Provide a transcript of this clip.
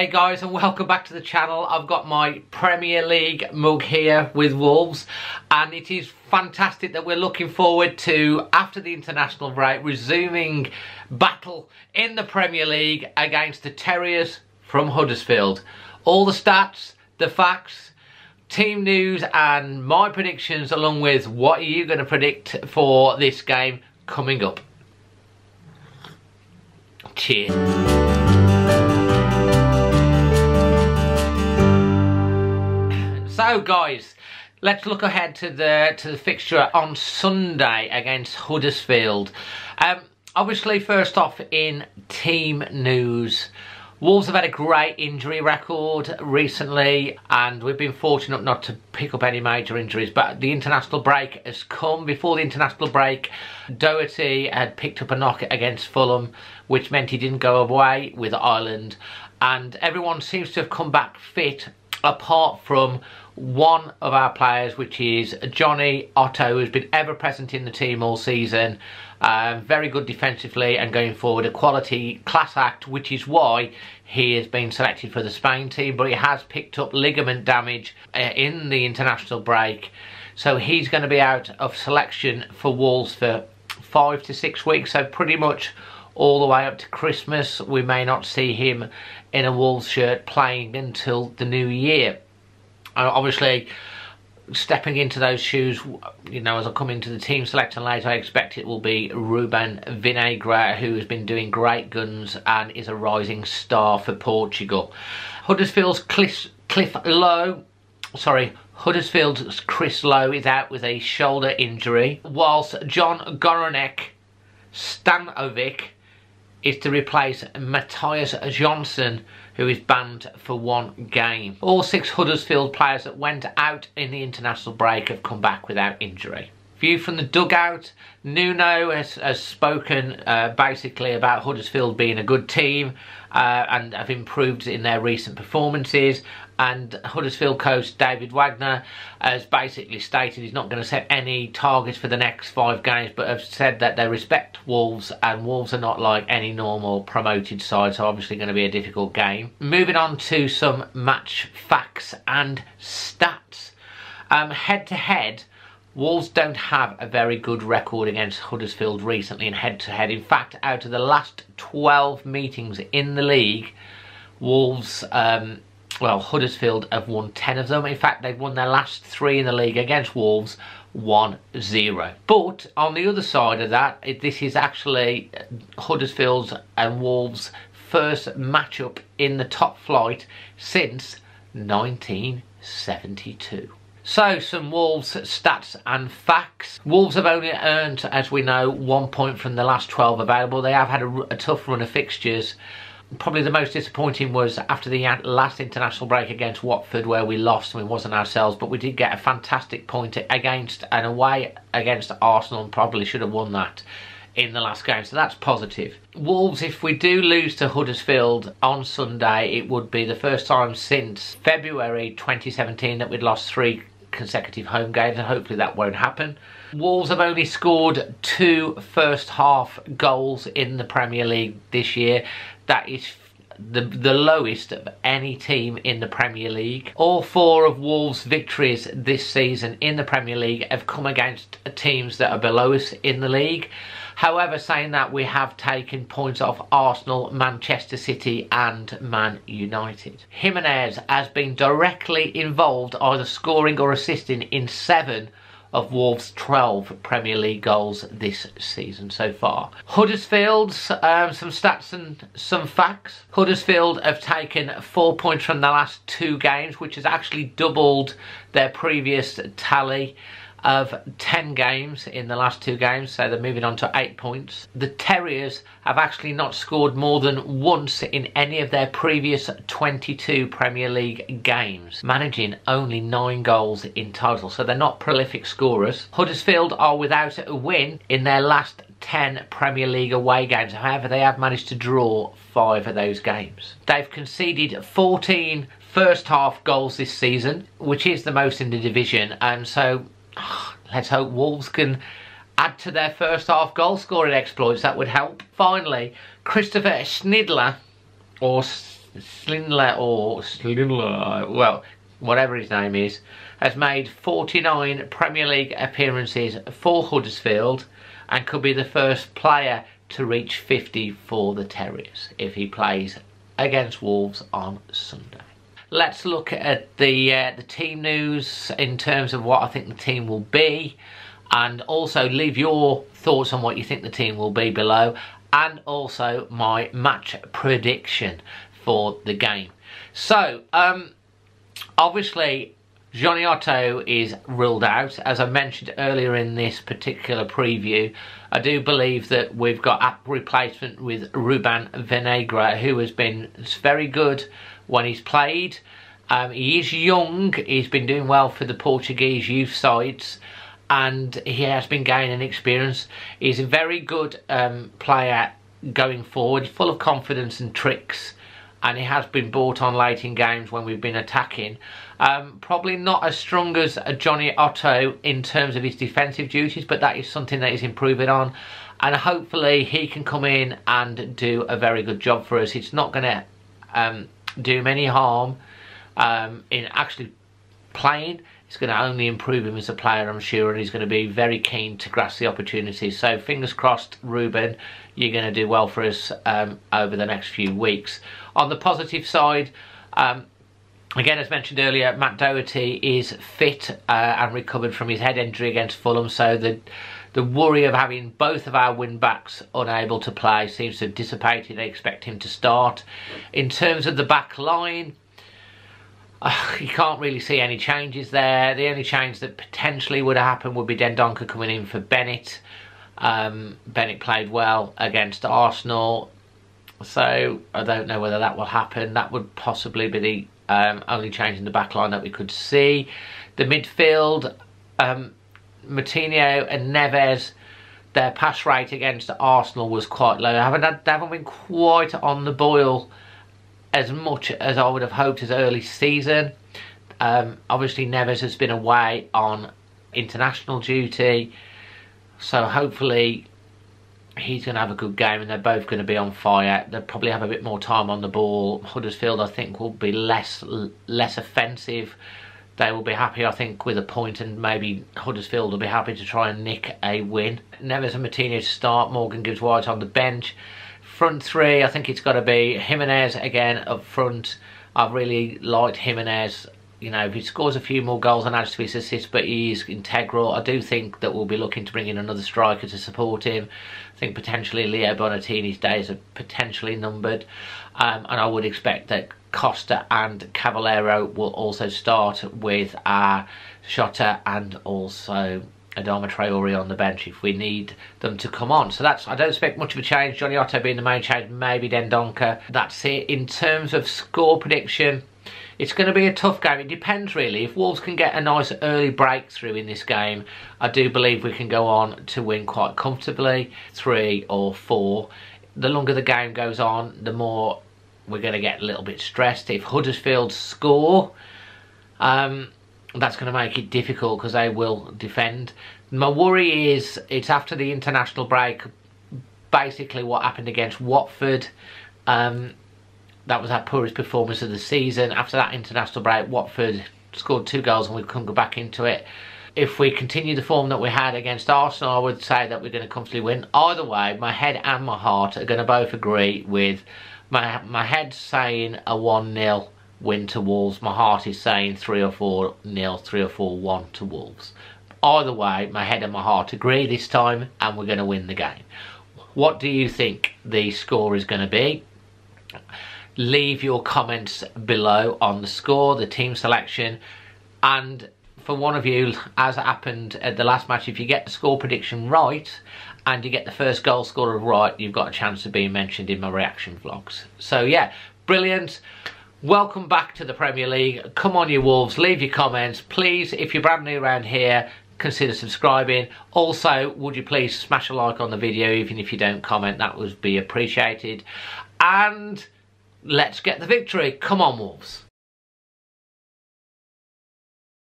Hey guys, and welcome back to the channel. I've got my Premier League mug here with Wolves, and it is fantastic that we're looking forward to, after the international break, resuming battle in the Premier League against the Terriers from Huddersfield. All the stats, the facts, team news and my predictions, along with what are you going to predict for this game coming up. Cheers. So guys, let's look ahead to the fixture on Sunday against Huddersfield. Obviously, first off, in team news, Wolves have had a great injury record recently, and we've been fortunate not to pick up any major injuries, but the international break has come. Before the international break, Doherty had picked up a knock against Fulham, which meant he didn't go away with Ireland, and everyone seems to have come back fit, apart from one of our players, which is Johnny Otto, who's been ever present in the team all season. Very good defensively and going forward, a quality class act, which is why he has been selected for the Spain team, but he has picked up ligament damage in the international break, so he's going to be out of selection for Wolves for 5 to 6 weeks, so pretty much all the way up to Christmas. We may not see him in a Wolves shirt playing until the new year. Obviously, stepping into those shoes, you know, as I come into the team selection later, I expect it will be Ruben Vinagre, who has been doing great guns and is a rising star for Portugal. Huddersfield's Chris Lowe is out with a shoulder injury, whilst John Goranek Stanovic is to replace Matthias Johnson, who is banned for 1 game. All 6 Huddersfield players that went out in the international break have come back without injury. View from the dugout, Nuno has spoken basically about Huddersfield being a good team and have improved in their recent performances, and Huddersfield coach David Wagner has basically stated he's not going to set any targets for the next 5 games, but have said that they respect Wolves, and Wolves are not like any normal promoted side, so obviously going to be a difficult game. Moving on to some match facts and stats. Head to head, Wolves don't have a very good record against Huddersfield recently in head-to-head. In fact, out of the last 12 meetings in the league, Wolves, Huddersfield have won 10 of them. In fact, they've won their last 3 in the league against Wolves 1-0. But on the other side of that, this is actually Huddersfield's and Wolves' first matchup in the top flight since 1972. So, some Wolves stats and facts. Wolves have only earned, as we know, 1 point from the last 12 available. They have had a tough run of fixtures. Probably the most disappointing was after the last international break against Watford, where we lost. We wasn't ourselves, but we did get a fantastic point against and away against Arsenal, and probably should have won that in the last game, so that's positive. Wolves, if we do lose to Huddersfield on Sunday, it would be the first time since February 2017 that we'd lost 3 consecutive home games, and hopefully that won't happen. Wolves have only scored 2 first half goals in the Premier League this year. That is the lowest of any team in the Premier League. All 4 of Wolves' victories this season in the Premier League have come against teams that are below us in the league. However, saying that, we have taken points off Arsenal, Manchester City and Man United. Jimenez has been directly involved, either scoring or assisting, in 7 of Wolves' 12 Premier League goals this season so far. Huddersfield's, some stats and some facts. Huddersfield have taken 4 points from the last 2 games, which has actually doubled their previous tally of 10 games in the last 2 games, so they're moving on to 8 points. The Terriers have actually not scored more than once in any of their previous 22 Premier League games, managing only 9 goals in total, so they're not prolific scorers. Huddersfield are without a win in their last 10 Premier League away games. However, they have managed to draw 5 of those games. They've conceded 14 first half goals this season, which is the most in the division, and so let's hope Wolves can add to their first half goal scoring exploits. That would help. Finally, Christopher Schnidler, or well, whatever his name is, has made 49 Premier League appearances for Huddersfield and could be the first player to reach 50 for the Terriers if he plays against Wolves on Sunday. Let's look at the team news in terms of what I think the team will be, and also leave your thoughts on what you think the team will be below, and also my match prediction for the game. So, obviously, Johnny Otto is ruled out. As I mentioned earlier in this particular preview, I do believe that we've got a replacement with Ruben Vinagre, who has been very good when he's played. He is young, he's been doing well for the Portuguese youth sides, and he has been gaining experience. He's a very good player going forward, full of confidence and tricks, and he has been brought on late in games when we've been attacking. Probably not as strong as Johnny Otto in terms of his defensive duties, but that is something that he's improving on, and hopefully he can come in and do a very good job for us. It's not going to do him any harm in actually playing. It's going to only improve him as a player, I'm sure, and he's going to be very keen to grasp the opportunities. So fingers crossed, Ruben, you're going to do well for us over the next few weeks. On the positive side, again, as mentioned earlier, Matt Doherty is fit and recovered from his head injury against Fulham, so the worry of having both of our wing-backs unable to play seems to have dissipated. I expect him to start. In terms of the back line, you can't really see any changes there. The only change that potentially would happen would be Dendoncker coming in for Bennett. Bennett played well against Arsenal, so I don't know whether that will happen. That would possibly be the only change in the back line that we could see. The midfield, Moutinho and Neves, their pass rate against Arsenal was quite low. They haven't been quite on the boil as much as I would have hoped as early season. Obviously Neves has been away on international duty, so hopefully he's going to have a good game, and they're both going to be on fire. They'll probably have a bit more time on the ball. Huddersfield, I think, will be less offensive. They will be happy, I think, with a point, and maybe Huddersfield will be happy to try and nick a win. Neves and Moutinho to start. Morgan Gibbs White on the bench. Front three, I think it's got to be Jimenez again up front. I've really liked Jimenez. You know, he scores a few more goals and adds to his assists, but he is integral. I do think that we'll be looking to bring in another striker to support him. I think potentially Leo Bonatini's days are potentially numbered. And I would expect that Costa and Cavallero will also start with Shota and also Adama Traore on the bench if we need them to come on. So I don't expect much of a change. Johnny Otto being the main change, maybe Dendoncker. That's it. In terms of score prediction, it's going to be a tough game. It depends really. If Wolves can get a nice early breakthrough in this game, I do believe we can go on to win quite comfortably, 3 or 4. The longer the game goes on, the more we're going to get a little bit stressed. If Huddersfield score, that's going to make it difficult because they will defend. My worry is it's after the international break, basically what happened against Watford. That was our poorest performance of the season. After that international break, Watford scored 2 goals and we couldn't go back into it. If we continue the form that we had against Arsenal, I would say that we're going to comfortably win. Either way, my head and my heart are going to both agree with my head saying a 1-0 win to Wolves. My heart is saying 3 or 4-0, 3 or 4-1 to Wolves. Either way, my head and my heart agree this time, and we're going to win the game. What do you think the score is going to be? Leave your comments below on the score, the team selection, and for one of you, as happened at the last match, if you get the score prediction right and you get the first goal scorer right, you've got a chance of being mentioned in my reaction vlogs. So yeah, brilliant. Welcome back to the Premier League. Come on you Wolves, leave your comments. Please, if you're brand new around here, consider subscribing. Also, would you please smash a like on the video, even if you don't comment, that would be appreciated. And let's get the victory. Come on Wolves.